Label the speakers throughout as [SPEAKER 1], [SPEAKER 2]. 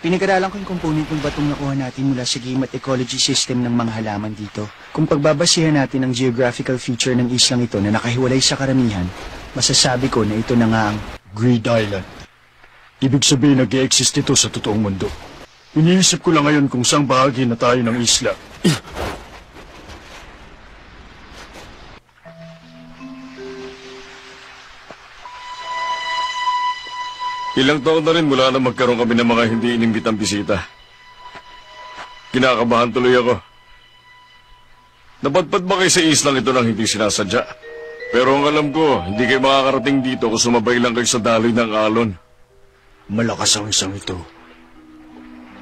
[SPEAKER 1] Pinag-aralan ko yung component ng batong nakuha natin mula sa game at ecology system ng mga halaman dito. Kung pagbabasihan natin ang geographical feature ng islang ito na nakahiwalay sa karamihan, masasabi ko na ito na nga ang
[SPEAKER 2] Greed Island. Ibig sabihin nag-i-exist ito sa totoong mundo. Iniisip ko lang ngayon kung saang bahagi na tayo ng isla.
[SPEAKER 3] Ilang taon na rin mula na magkaroon kami ng mga hindi inimbitang bisita. Kinakabahan tuloy ako. Napadpad ba kayo sa islang ito nang hindi sinasadya? Pero ang alam ko, hindi kayo makakarating dito kung sumabay lang kayo sa daloy ng alon.
[SPEAKER 2] Malakas ang isang ito.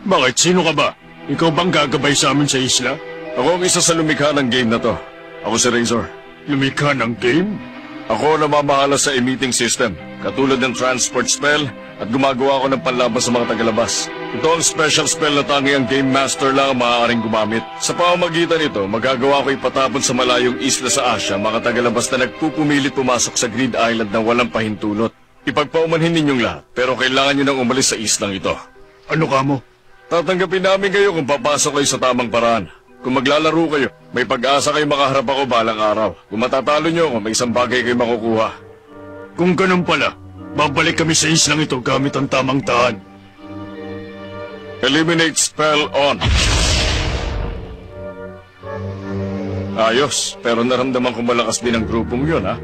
[SPEAKER 2] Bakit? Sino ka ba? Ikaw bang gagabay sa amin sa isla?
[SPEAKER 3] Ako ang isa sa lumikha ng game na to. Ako si Razor.
[SPEAKER 2] Lumikha ng game?
[SPEAKER 3] Ako ang namamahala sa emitting system, katulad ng transport spell at gumagawa ako ng panlaban sa mga tagalabas. Ito ang special spell na tangi ang Game Master lang ang maaaring gumamit. Sa pamamagitan nito, magagawa ko ipatapon sa malayong isla sa Asia mga tagalabas na nagpupumilit pumasok sa Greed Island na walang pahintulot. Ipagpaumanhin ninyong lahat, pero kailangan nyo nang umalis sa islang ito.
[SPEAKER 2] Ano ka mo?
[SPEAKER 3] Tatanggapin namin kayo kung papasok kayo sa tamang paraan. Kung maglalaro kayo, may pag-asa kayo makaharap ako balang araw. Kung matatalo nyo ako, may isang bagay kayo makukuha.
[SPEAKER 2] Kung ganun pala, babalik kami sa islang ito gamit ang tamang daan.
[SPEAKER 3] Eliminate spell on. Ayos, pero naramdaman ko malakas din ang grupong yun, ha?